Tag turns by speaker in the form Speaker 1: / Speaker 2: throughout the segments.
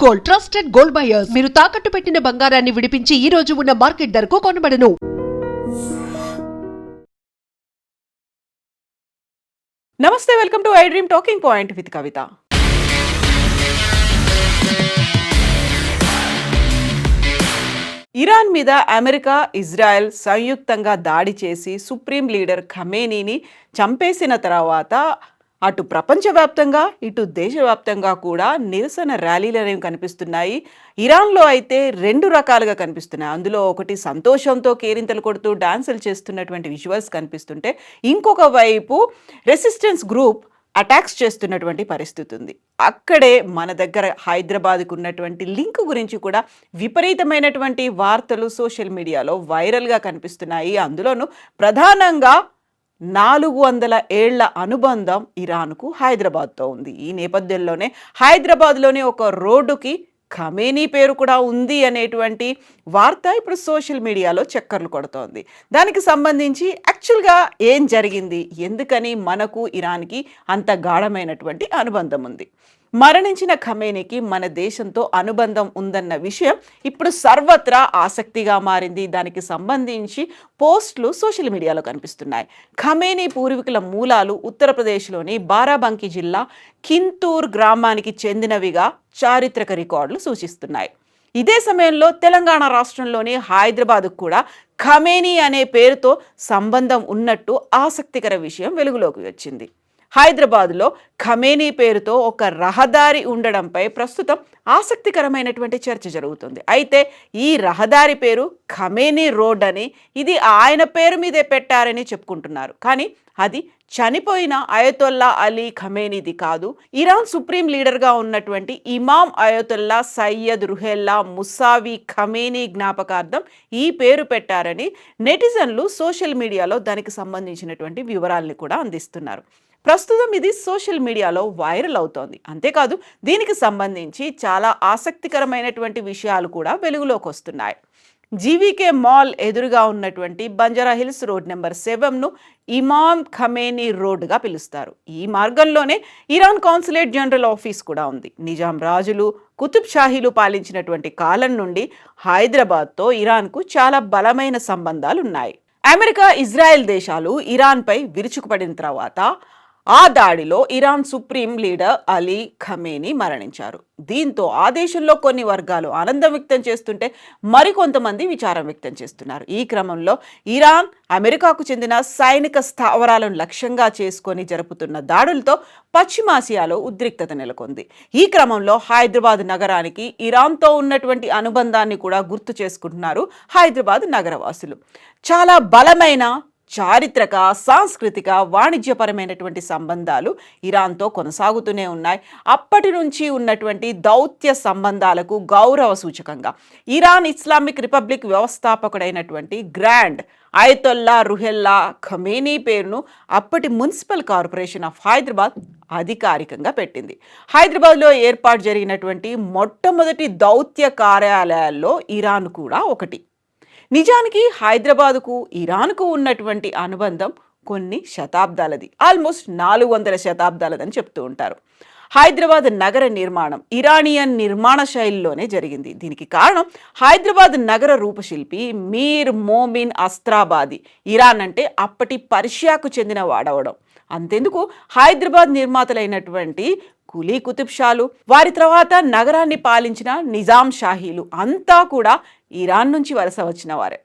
Speaker 1: Gold, trusted gold buyers. మీరు తాకట్టు పెట్టిన బంగారాన్ని విడిపించి ఈ రోజు ఉన్న మార్కెట్ ధరకు కొనబడును.
Speaker 2: నమస్తే, welcome to I dream talking point with Kavitha. Iran మీద అమెరికా, ఇజ్రాయెల్ సంయుక్తంగా దాడి చేసి సుప్రీం లీడర్ ఖమేనీని చంపేసిన తర్వాత అటు ప్రపంచవ్యాప్తంగా ఇటు దేశవ్యాప్తంగా కూడా నిరసన ర్యాలీలు అనేవి కనిపిస్తున్నాయి. ఇరాన్లో అయితే రెండు రకాలుగా కనిపిస్తున్నాయి. అందులో ఒకటి సంతోషంతో కేరింతలు కొడుతూ డాన్సులు చేస్తున్నటువంటి విజువల్స్ కనిపిస్తుంటే, ఇంకొక వైపు రెసిస్టెన్స్ గ్రూప్ అటాక్స్ చేస్తున్నటువంటి పరిస్థితి ఉంది. అక్కడే మన దగ్గర హైదరాబాద్కు ఉన్నటువంటి లింక్ గురించి కూడా విపరీతమైనటువంటి వార్తలు సోషల్ మీడియాలో వైరల్గా కనిపిస్తున్నాయి. అందులోనూ ప్రధానంగా 400 ఏళ్ల అనుబంధం ఇరాన్కు హైదరాబాద్తో ఉంది. ఈ నేపథ్యంలోనే హైదరాబాద్లోని ఒక రోడ్డుకి ఖమేనీ పేరు కూడా ఉంది అనేటువంటి వార్త ఇప్పుడు సోషల్ మీడియాలో చక్కర్లు కొడుతోంది. దానికి సంబంధించి యాక్చువల్గా ఏం జరిగింది, ఎందుకని మనకు ఇరాన్కి అంత గాఢమైనటువంటి అనుబంధం ఉంది, మరణించిన ఖమేనీకి మన దేశంతో అనుబంధం ఉందన్న విషయం ఇప్పుడు సర్వత్రా ఆసక్తిగా మారింది. దానికి సంబంధించి పోస్టులు సోషల్ మీడియాలో కనిపిస్తున్నాయి. ఖమేనీ పూర్వీకుల మూలాలు ఉత్తరప్రదేశ్లోని బారాబంకీ జిల్లా కింతూర్ గ్రామానికి చెందినవిగా చారిత్రక రికార్డులు సూచిస్తున్నాయి. ఇదే సమయంలో తెలంగాణ రాష్ట్రంలోని హైదరాబాద్కు కూడా ఖమేనీ అనే పేరుతో సంబంధం ఉన్నట్టు ఆసక్తికర విషయం వెలుగులోకి వచ్చింది. హైదరాబాద్లో ఖమేనీ పేరుతో ఒక రహదారి ఉండడంపై ప్రస్తుతం ఆసక్తికరమైనటువంటి చర్చ జరుగుతుంది. అయితే ఈ రహదారి పేరు ఖమేనీ రోడ్ అని, ఇది ఆయన పేరు మీదే పెట్టారని చెప్పుకుంటున్నారు. కానీ అది చనిపోయిన అయతొల్లా అలీ ఖమేనీది కాదు. ఇరాన్ సుప్రీం లీడర్గా ఉన్నటువంటి ఇమాం అయతొల్లా సయ్యద్ రుహెల్లా ముసావి ఖమేనీ జ్ఞాపకార్థం ఈ పేరు పెట్టారని నెటిజన్లు సోషల్ మీడియాలో దానికి సంబంధించినటువంటి వివరాలను కూడా అందిస్తున్నారు. ప్రస్తుతం ఇది సోషల్ మీడియాలో వైరల్ అవుతోంది. అంతేకాదు, దీనికి సంబంధించి చాలా ఆసక్తికరమైనటువంటి విషయాలు కూడా వెలుగులోకి వస్తున్నాయి. జీవీకే మాల్ ఎదురుగా ఉన్నటువంటి బంజారా హిల్స్ రోడ్ నెంబర్ 7ను ఇమాం ఖమేనీ రోడ్డుగా పిలుస్తారు. ఈ మార్గంలోనే ఇరాన్ కాన్సులేట్ జనరల్ ఆఫీస్ కూడా ఉంది. నిజాం రాజులు, కుతుబ్ షాహీలు పాలించినటువంటి కాలం నుండి హైదరాబాద్తో ఇరాన్కు చాలా బలమైన సంబంధాలు ఉన్నాయి. అమెరికా, ఇజ్రాయెల్ దేశాలు ఇరాన్పై విరుచుకుపడిన తర్వాత ఆ దాడిలో Iran supreme leader Ali Khamenei మరణించారు. దీంతో ఆ దేశంలో కొన్ని వర్గాలు ఆనందం వ్యక్తం చేస్తుంటే మరికొంతమంది విచారం వ్యక్తం చేస్తున్నారు. ఈ క్రమంలో ఇరాన్ అమెరికాకు చెందిన సైనిక స్థావరాలను లక్ష్యంగా చేసుకొని జరుపుతున్న దాడులతో పశ్చిమాసియాలో ఉద్రిక్తత నెలకొంది. ఈ క్రమంలో హైదరాబాద్ నగరానికి ఇరాన్తో ఉన్నటువంటి అనుబంధాన్ని కూడా గుర్తు చేసుకుంటున్నారు హైదరాబాద్ నగరవాసులు. చాలా బలమైన చారిత్రక, సాంస్కృతిక, వాణిజ్యపరమైనటువంటి సంబంధాలు ఇరాన్తో కొనసాగుతూనే ఉన్నాయి. అప్పటి నుంచి ఉన్నటువంటి దౌత్య సంబంధాలకు గౌరవ సూచకంగా ఇరాన్ ఇస్లామిక్ రిపబ్లిక్ వ్యవస్థాపకుడైనటువంటి గ్రాండ్ అయతొల్లా రుహెల్లా ఖమేనీ పేరును అప్పటి మున్సిపల్ కార్పొరేషన్ ఆఫ్ హైదరాబాద్ అధికారికంగా పెట్టింది. హైదరాబాద్లో ఏర్పాటు జరిగినటువంటి మొట్టమొదటి దౌత్య కార్యాలయాల్లో ఇరాన్ కూడా ఒకటి. నిజానికి హైదరాబాద్కు ఇరాన్కు ఉన్నటువంటి అనుబంధం కొన్ని శతాబ్దాలది, ఆల్మోస్ట్ 400 శతాబ్దాలదని చెప్తూ ఉంటారు. హైదరాబాద్ నగర నిర్మాణం ఇరానియన్ నిర్మాణ శైలిలోనే జరిగింది. దీనికి కారణం హైదరాబాద్ నగర రూపశిల్పి మీర్ మోమిన్ అస్త్రాబాది ఇరాన్ అంటే అప్పటి పర్షియాకు చెందిన వాడవడం. అంతెందుకు, హైదరాబాద్ నిర్మాతలైనటువంటి కులీ కుతుబ్ షాలు, వారి తర్వాత నగరాన్ని పాలించిన నిజాం షాహీలు అంతా కూడా ఇరాన్ నుంచి వలస వచ్చిన వారే.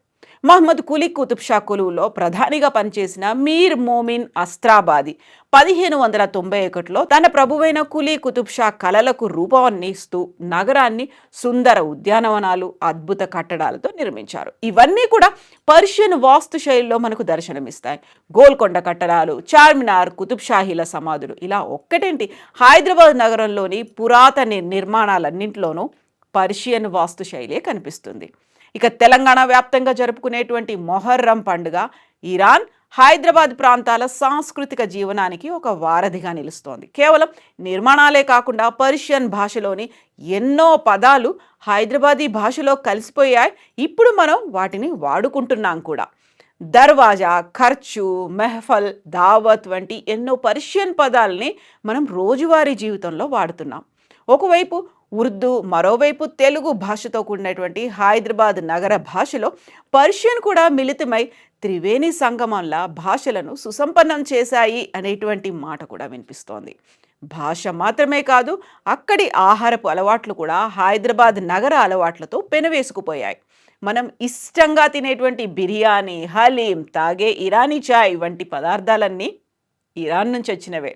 Speaker 2: మహమ్మద్ కులీ కుతుబ్ షా కొలువులో ప్రధానిగా పనిచేసిన మీర్ మోమిన్ అస్త్రాబాది 1591లో తన ప్రభువైన కులీ కుతుబ్ షా కలలకు రూపాన్నిస్తూ నగరాన్ని సుందర ఉద్యానవనాలు, అద్భుత కట్టడాలతో నిర్మించారు. ఇవన్నీ కూడా పర్షియన్ వాస్తు శైలిలో మనకు దర్శనమిస్తాయి. గోల్కొండ కట్టడాలు, చార్మినార్, కుతుబ్ షాహీల సమాధులు, ఇలా ఒక్కటేంటి, హైదరాబాద్ నగరంలోని పురాతన నిర్మాణాలన్నింటిలోనూ పర్షియన్ వాస్తు శైలే కనిపిస్తుంది. ఇక తెలంగాణ వ్యాప్తంగా జరుపుకునేటువంటి మొహర్రం పండుగ ఇరాన్, హైదరాబాద్ ప్రాంతాల సాంస్కృతిక జీవనానికి ఒక వారధిగా నిలుస్తోంది. కేవలం నిర్మాణాలే కాకుండా పర్షియన్ భాషలోని ఎన్నో పదాలు హైదరాబాదీ భాషలో కలిసిపోయాయి. ఇప్పుడు మనం వాటిని వాడుకుంటున్నాం కూడా. దర్వాజా, ఖర్చు, మెహఫల్, దావత్ వంటి ఎన్నో పర్షియన్ పదాలని మనం రోజువారీ జీవితంలో వాడుతున్నాం. ఒకవైపు ఉర్దూ, మరోవైపు తెలుగు భాషతో కూడినటువంటి హైదరాబాద్ నగర భాషలో పర్షియన్ కూడా మిళితమై త్రివేణి సంగమంలా భాషలను సుసంపన్నం చేశాయి అనేటువంటి మాట కూడా వినిపిస్తోంది. భాష మాత్రమే కాదు, అక్కడి ఆహారపు అలవాట్లు కూడా హైదరాబాద్ నగర అలవాట్లతో పెనవేసుకుపోయాయి. మనం ఇష్టంగా తినేటువంటి బిర్యానీ, హలీం, తాగే ఇరానీ చాయ్ వంటి పదార్థాలన్నీ ఇరాన్ నుంచి వచ్చినవే.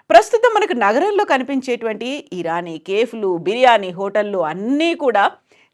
Speaker 2: ప్రస్తుతం మనకు నగరంలో కనిపించేటువంటి ఇరానీ కేఫ్లు, బిర్యానీ హోటళ్ళు అన్నీ కూడా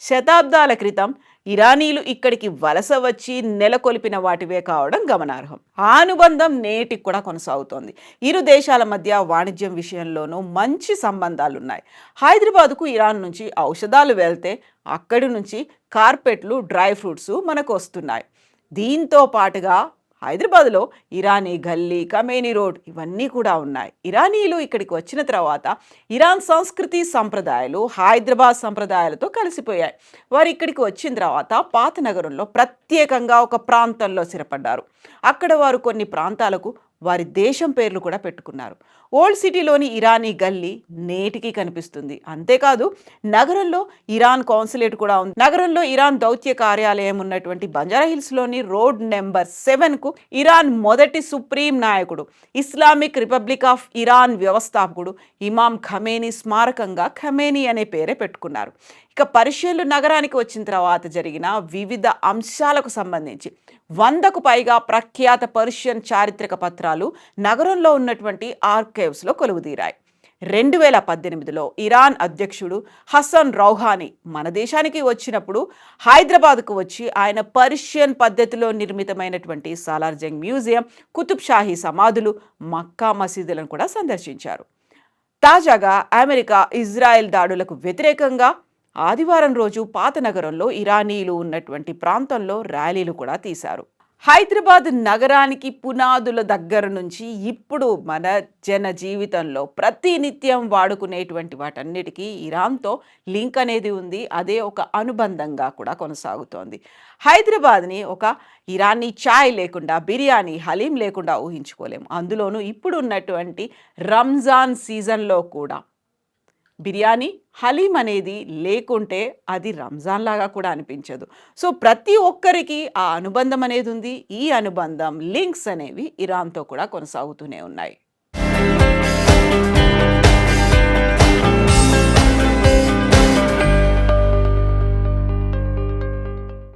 Speaker 2: శతాబ్దాల క్రితం ఇరానీలు ఇక్కడికి వలస వచ్చి నెలకొల్పిన వాటివే కావడం గమనార్హం. ఆ అనుబంధం నేటికి కూడా కొనసాగుతోంది. ఇరు దేశాల మధ్య వాణిజ్యం విషయంలోనూ మంచి సంబంధాలున్నాయి. హైదరాబాద్కు ఇరాన్ నుంచి ఔషధాలు వెళ్తే అక్కడి నుంచి కార్పెట్లు, డ్రై ఫ్రూట్స్ మనకు వస్తున్నాయి. దీంతో పాటుగా హైదరాబాద్లో ఇరానీ గల్లీ, ఖమేనీ రోడ్ ఇవన్నీ కూడా ఉన్నాయి. ఇరానీలు ఇక్కడికి వచ్చిన తర్వాత ఇరాన్ సంస్కృతి సంప్రదాయాలు హైదరాబాద్ సంప్రదాయాలతో కలిసిపోయాయి. వారు ఇక్కడికి వచ్చిన తర్వాత పాత నగరంలో ప్రత్యేకంగా ఒక ప్రాంతంలో స్థిరపడ్డారు. అక్కడ వారు కొన్ని ప్రాంతాలకు వారి దేశం పేర్లు కూడా పెట్టుకున్నారు. ఓల్డ్ సిటీలోని ఇరానీ గల్లీ నేటికి కనిపిస్తుంది. అంతేకాదు, నగరంలో ఇరాన్ కాన్సులేట్ కూడా ఉంది. నగరంలో ఇరాన్ దౌత్య కార్యాలయం ఉన్నటువంటి బంజారాహిల్స్లోని రోడ్ నెంబర్ 7కు ఇరాన్ మొదటి సుప్రీం నాయకుడు, ఇస్లామిక్ రిపబ్లిక్ ఆఫ్ ఇరాన్ వ్యవస్థాపకుడు ఇమాం ఖమేనీ స్మారకంగా ఖమేనీ అనే పేరే పెట్టుకున్నారు. ఇక పర్షియన్లు నగరానికి వచ్చిన తర్వాత జరిగిన వివిధ అంశాలకు సంబంధించి 100కు పైగా ప్రఖ్యాత పర్షియన్ చారిత్రక పత్రాలు నగరంలో ఉన్నటువంటి ఆర్కైవ్స్లో కొలువుదీరాయి. 2018లో ఇరాన్ అధ్యక్షుడు హసన్ రౌహానీ మన దేశానికి వచ్చినప్పుడు హైదరాబాద్కు వచ్చి ఆయన పర్షియన్ పద్ధతిలో నిర్మితమైనటువంటి సాలార్జంగ్ మ్యూజియం, కుతుబ్ షాహీ సమాధులు, మక్కా మసీదులను కూడా సందర్శించారు. తాజాగా అమెరికా, ఇజ్రాయెల్ దాడులకు వ్యతిరేకంగా ఆదివారం రోజు పాత నగరంలో ఇరానీలు ఉన్నటువంటి ప్రాంతంలో ర్యాలీలు కూడా తీశారు. హైదరాబాద్ నగరానికి పునాదుల దగ్గర నుంచి ఇప్పుడు మన జన జీవితంలో ప్రతినిత్యం వాడుకునేటువంటి వాటన్నిటికీ ఇరాన్తో లింక్ అనేది ఉంది. అదే ఒక అనుబంధంగా కూడా కొనసాగుతోంది. హైదరాబాద్ని ఒక ఇరానీ చాయ్ లేకుండా, బిర్యానీ, హలీం లేకుండా ఊహించుకోలేము. అందులోనూ ఇప్పుడు ఉన్నటువంటి రంజాన్ సీజన్లో కూడా బిర్యానీ, హలీం అనేది లేకుంటే అది రంజాన్ లాగా కూడా అనిపించదు. సో ప్రతి ఒక్కరికి ఆ అనుబంధం అనేది ఉంది. ఈ అనుబంధం, లింక్స్ అనేవి ఇరాన్తో కూడా కొనసాగుతూనే ఉన్నాయి.